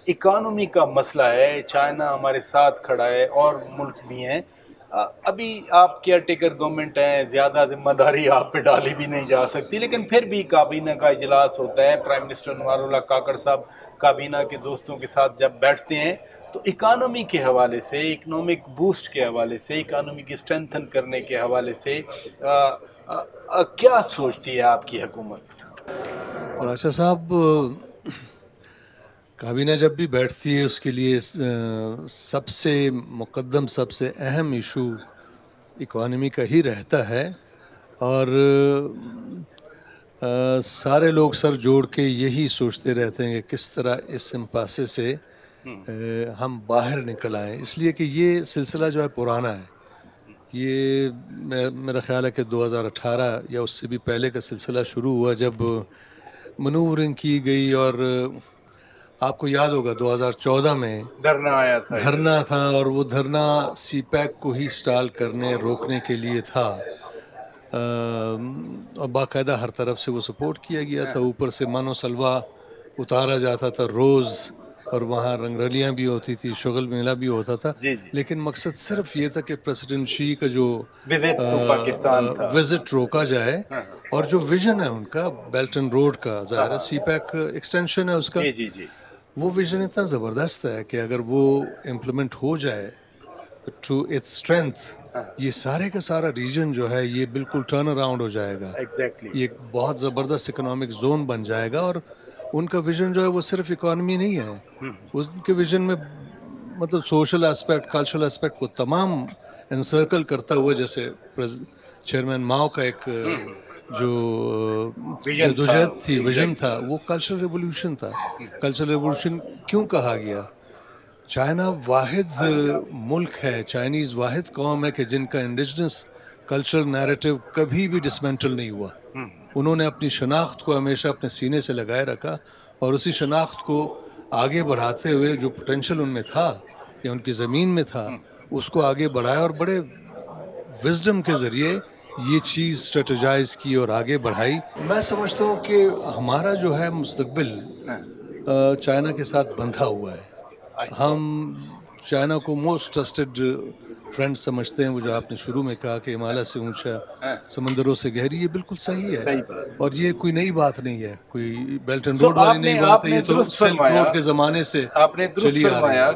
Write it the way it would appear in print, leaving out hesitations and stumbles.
Economy का मसला है, चाइना हमारे साथ खड़ा है और मुल्क भी हैं। अभी आप केयर टेकर गवर्नमेंट हैं, ज़्यादा ज़िम्मेदारी आप पे डाली भी नहीं जा सकती, लेकिन फिर भी काबीना का इजलास होता है, प्राइम मिनिस्टर नवारुल्लाह काकड़ साहब काबीना के दोस्तों के साथ जब बैठते हैं, तो इकानमी के हवाले से, इकनॉमिक बूस्ट के हवाले से, इकानमी की स्ट्रेंथन करने के हवाले से क्या सोचती है आपकी हुकूमत? और अच्छा साहब, काबीना जब भी बैठती है उसके लिए सबसे मुकद्दम सबसे अहम इशू इकोनॉमी का ही रहता है। और सारे लोग सर जोड़ के यही सोचते रहते हैं कि किस तरह इस इम्पासे से हम बाहर निकल आएँ, इसलिए कि ये सिलसिला जो है पुराना है। ये मेरा ख़्याल है कि 2018 या उससे भी पहले का सिलसिला शुरू हुआ, जब मनूवरिंग की गई। और आपको याद होगा 2014 में धरना आया था इधर। धरना था, और वो धरना सीपैक को ही स्टॉल करने रोकने के लिए था। और बाकायदा हर तरफ से वो सपोर्ट किया गया था। ऊपर से मानो सलवा उतारा जाता था रोज़, और वहाँ रंगरलियाँ भी होती थी, शुगल मेला भी होता था। जी जी। लेकिन मकसद सिर्फ ये था कि प्रेसिडेंट शी का जो विजिट टू पाकिस्तान था। विजिट रोका जाए। हाँ, हाँ। और जो विजन है उनका बेल्ट एंड रोड का, ज़ाहिर है सीपैक एक्सटेंशन है उसका, जी जी जी। वो विजन इतना ज़बरदस्त है कि अगर वो इम्प्लीमेंट हो जाए टू इट्स स्ट्रेंथ, ये सारे का सारा रीजन जो है ये बिल्कुल टर्न अराउंड हो जाएगा। एग्जैक्टली। ये एक बहुत ज़बरदस्त इकोनॉमिक जोन बन जाएगा। और उनका विजन जो है वो सिर्फ इकोनॉमी नहीं है, उनके विजन में मतलब सोशल एस्पेक्ट, कल्चरल एस्पेक्ट को तमाम एनसर्कल करता हुआ, जैसे चेयरमैन माओ का एक जो विजन था। जदोजहद थी, विजन एग्जैक्टली। था, वो कल्चरल रेवोल्यूशन था। कल्चरल रेवोल्यूशन क्यों कहा गया? चाइना वाहिद मुल्क है, चाइनीज़ वाहिद कौम है कि जिनका इंडिजिनस कल्चरल नैरेटिव कभी भी डिसमेंटल नहीं हुआ। उन्होंने अपनी शनाख्त को हमेशा अपने सीने से लगाए रखा, और उसी शनाख्त को आगे बढ़ाते हुए जो पोटेंशियल उनमें था या उनकी ज़मीन में था, उसको आगे बढ़ाया, और बड़े विजडम के ज़रिए ये चीज़ स्ट्रेटजाइज की और आगे बढ़ाई। मैं समझता हूँ कि हमारा जो है मुस्तकबिल चाइना के साथ बंधा हुआ है। अच्छा। हम चाइना को मोस्ट ट्रस्टेड फ्रेंड समझते हैं। वो जो आपने शुरू में कहा कि हिमालय से ऊंचा, हाँ, समंदरों से गहरी, ये बिल्कुल सही है। सही बात। और ये कोई नई बात नहीं है, कोई बेल्ट एंड सो रोड वाली नई आपने बात है, आपने ये तो दुरुस्त सिल्क फरमाया। रोड के ज़माने से आपने दुरुस्त चली आ रही फरमाया है।